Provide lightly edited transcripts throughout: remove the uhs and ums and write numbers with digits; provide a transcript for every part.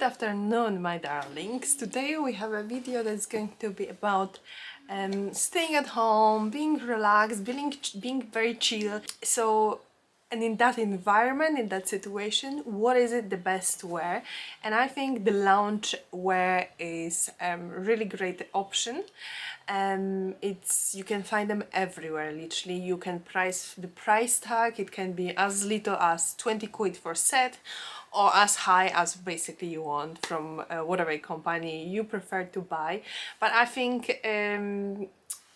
Good afternoon, my darlings. Today we have a video that's going to be about staying at home, being relaxed, being very chill. And in that environment, in that situation, what is it the best wear? And I think the lounge wear is a really great option. You can find them everywhere, literally. You can price the price tag, it can be as little as 20 quid for set, or as high as basically you want from whatever company you prefer to buy. But I think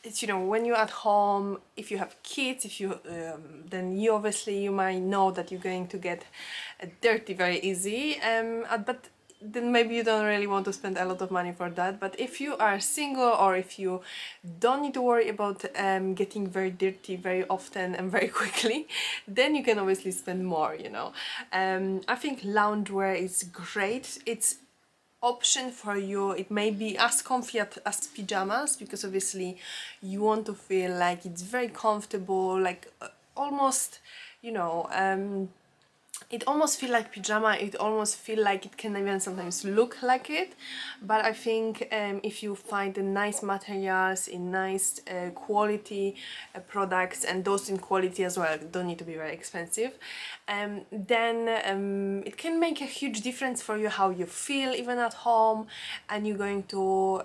it's, you know, when you're at home, if you have kids, then you obviously you might know that you're going to get dirty very easy, but then maybe you don't really want to spend a lot of money for that. But if you are single, or if you don't need to worry about getting very dirty very often and very quickly, then you can obviously spend more, you know. I think loungewear is great. It's option for you. It may be as comfy as pajamas, because obviously you want to feel like it's very comfortable, like almost, you know, it almost feel like pajama, it almost feel like it can even sometimes look like it. But I think if you find the nice materials in nice quality products, and those in quality as well, don't need to be very expensive, then it can make a huge difference for you how you feel even at home, and you're going to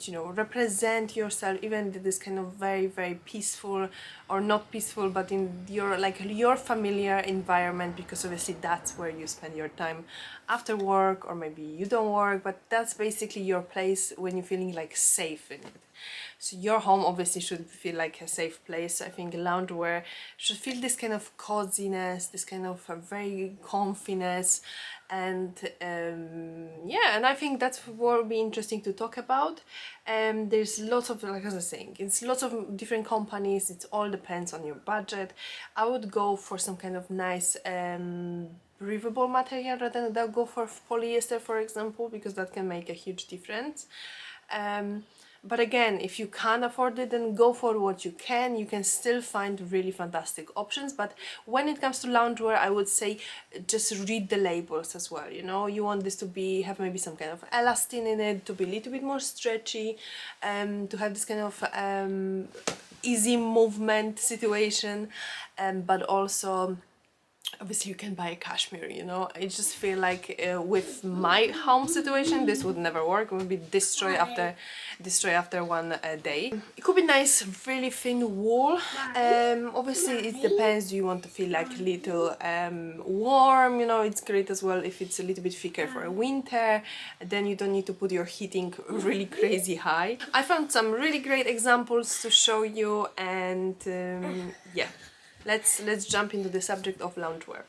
you know, represent yourself even in this kind of very, very peaceful, or not peaceful, but in your familiar environment, because obviously that's where you spend your time after work, or maybe you don't work, but that's basically your place when you're feeling like safe in it. So your home obviously should feel like a safe place. I think loungewear should feel this kind of coziness, this kind of very comfiness, and yeah, and I think that's what will be interesting to talk about. There's lots of, like I was saying, it's lots of different companies. It all depends on your budget. I would go for some kind of nice breathable material rather than go for polyester, for example, because that can make a huge difference. But again, if you can't afford it, then go for what you can. You can still find really fantastic options. But when it comes to loungewear, I would say just read the labels as well. You know, you want this to have maybe some kind of elastin in it, to be a little bit more stretchy, to have this kind of easy movement situation, but also obviously you can buy a cashmere, you know. I just feel like with my home situation this would never work. It would be destroy after one day. It could be nice really thin wool. Obviously it depends. Do you want to feel like a little warm, you know. It's great as well if it's a little bit thicker for a winter, then you don't need to put your heating really crazy high. I found some really great examples to show you, and yeah, let's jump into the subject of loungewear.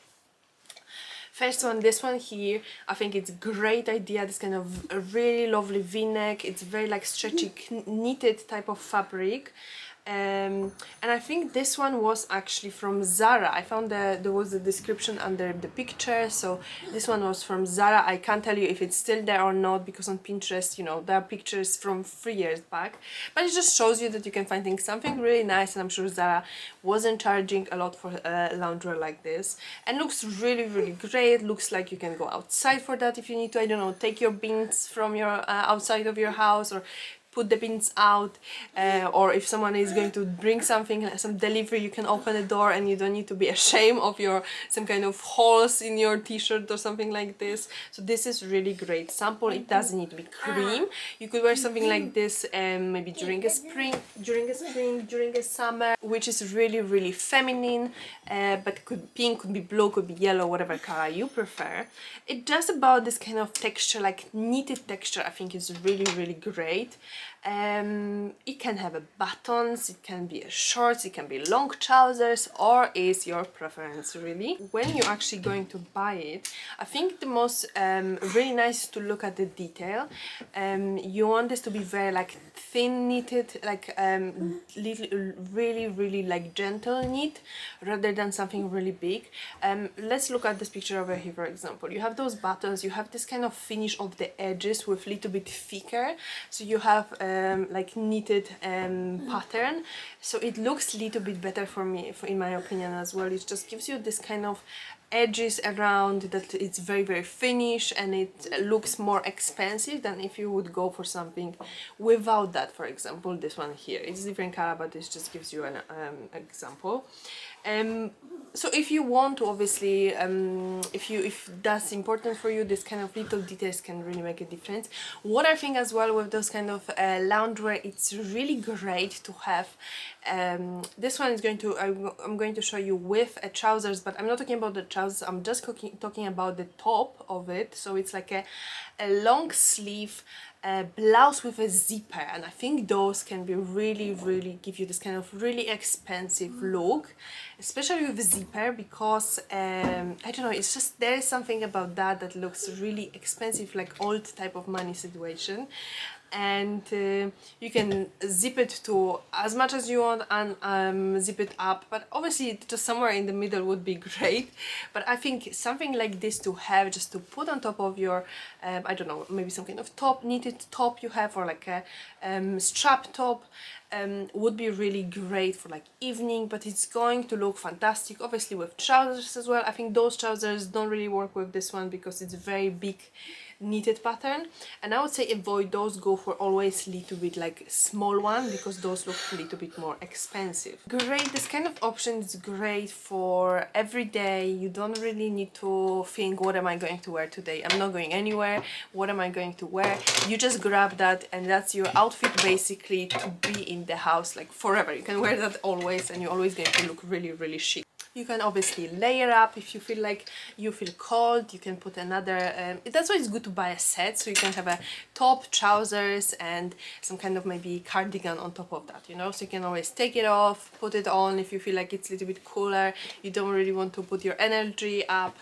First one, this one here, I think it's a great idea. This kind of a really lovely v-neck. It's very like stretchy knitted type of fabric. And I think this one was actually from Zara. I found there was a description under the picture, so this one was from Zara. I can't tell you if it's still there or not, because on Pinterest, you know, there are pictures from 3 years back, but it just shows you that you can find something really nice, and I'm sure Zara wasn't charging a lot for loungewear like this, and looks really, really great. Looks like you can go outside for that if you need to, I don't know, take your bins from your outside of your house, or put the bins out, or if someone is going to bring something, some delivery, you can open the door and you don't need to be ashamed of some kind of holes in your t-shirt or something like this. So this is really great sample. It doesn't need to be cream. You could wear something like this maybe during a summer, which is really, really feminine, but pink, could be blue, could be yellow, whatever color you prefer. It does about this kind of texture, like knitted texture. I think is really, really great. It can have buttons, it can be a shorts, it can be long trousers, or is your preference really. When you're actually going to buy it, I think the most really nice to look at the detail. You want this to be very like thin knitted, like little, really, really like gentle knit, rather than something really big. Let's look at this picture over here, for example. You have those buttons, you have this kind of finish of the edges with a little bit thicker, so you have like knitted pattern, so it looks a little bit better for me, in my opinion as well. It just gives you this kind of edges around, that it's very very finished and it looks more expensive than if you would go for something without that. For example, this one here, it's a different color, but this just gives you an example. So if you want to, obviously, if that's important for you, this kind of little details can really make a difference. What I think as well with those kind of loungewear, it's really great to have. This one is going to, I'm going to show you with trousers, but I'm not talking about the trousers, I'm just talking about the top of it. So it's like a long sleeve blouse with a zipper, and I think those can be really give you this kind of really expensive look, especially with the zipper, because I don't know, it's just, there is something about that that looks really expensive, like old type of money situation. And you can zip it to as much as you want and zip it up, but obviously just somewhere in the middle would be great. But I think something like this to have, just to put on top of your I don't know, maybe some kind of top, knitted top you have, or like a strap top, would be really great for like evening. But it's going to look fantastic obviously with trousers as well. I think those trousers don't really work with this one because it's a very big knitted pattern, and I would say avoid those. Go for always a little bit like small one, because those look a little bit more expensive. Great, this kind of option is great for every day. You don't really need to think, what am I going to wear today? I'm not going anywhere, what am I going to wear? You just grab that and that's your outfit basically to be in the house like forever. You can wear that always and you're always going to look really chic. You can obviously layer up if you feel like you feel cold. You can put another, that's why it's good to buy a set, so you can have a top, trousers and some kind of maybe cardigan on top of that, you know, so you can always take it off, put it on if you feel like it's a little bit cooler. You don't really want to put your energy up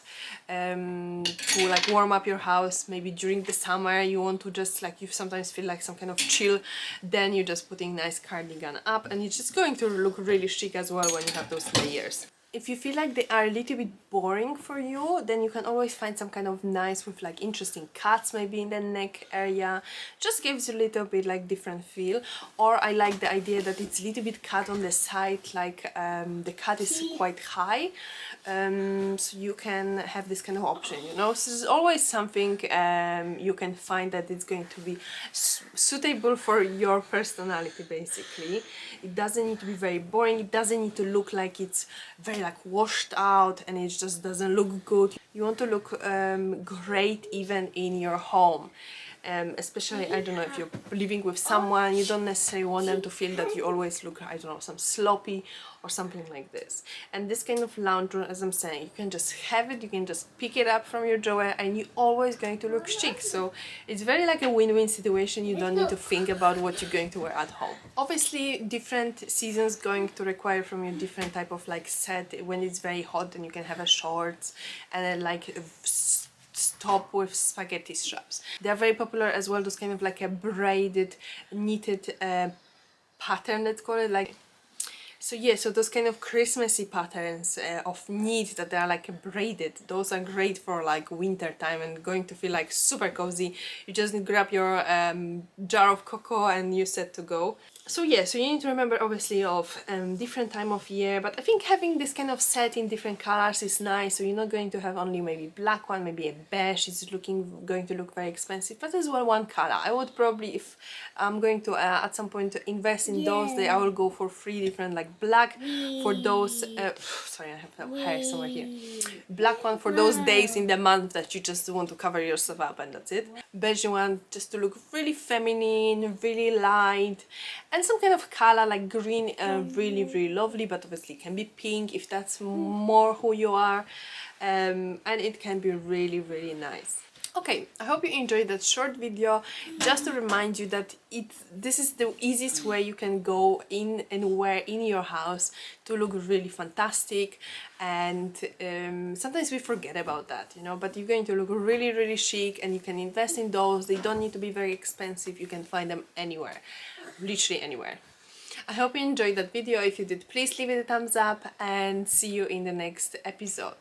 to like warm up your house. Maybe during the summer you want to just like, you sometimes feel like some kind of chill, then you're just putting nice cardigan up and it's just going to look really chic as well when you have those layers. If you feel like they are a little bit boring for you, then you can always find some kind of nice with like interesting cuts maybe in the neck area. Just gives you a little bit like different feel. Or I like the idea that it's a little bit cut on the side, like the cut is quite high, so you can have this kind of option, you know. So there's always something you can find that it's going to be suitable for your personality basically. It doesn't need to be very boring, it doesn't need to look like it's very like washed out and it just doesn't look good. You want to look great even in your home. Especially, I don't know, if you're living with someone, you don't necessarily want them to feel that you always look, I don't know, some sloppy or something like this. And this kind of loungewear, as I'm saying, you can just have it, you can just pick it up from your drawer and you're always going to look chic. So it's very like a win-win situation. You don't need to think about what you're going to wear at home. Obviously, different seasons going to require from you different type of like set. When it's very hot, then you can have a shorts and then like top with spaghetti straps. They are very popular as well, those kind of like a braided knitted pattern, let's call it, like. So yeah, so those kind of Christmassy patterns of knit that are like braided, those are great for like winter time and going to feel like super cozy. You just need to grab your jar of cocoa and you're set to go. So yeah, so you need to remember obviously of different time of year, but I think having this kind of set in different colors is nice. So you're not going to have only maybe black one, maybe a beige is going to look very expensive, but as well one color. I would probably, if I'm going to at some point to invest in those, I will go for 3 different, like black for those, sorry, I have some hair somewhere here. Black one for those days in the month that you just want to cover yourself up and that's it. Beige one just to look really feminine, really light. And some kind of color like green, really lovely, but obviously it can be pink if that's more who you are, and it can be really nice. Okay, I hope you enjoyed that short video, just to remind you that this is the easiest way you can go in and wear in your house to look really fantastic. And sometimes we forget about that, you know, but you're going to look really chic and you can invest in those. They don't need to be very expensive, you can find them anywhere, literally anywhere. I hope you enjoyed that video. If you did, please leave it a thumbs up and see you in the next episode.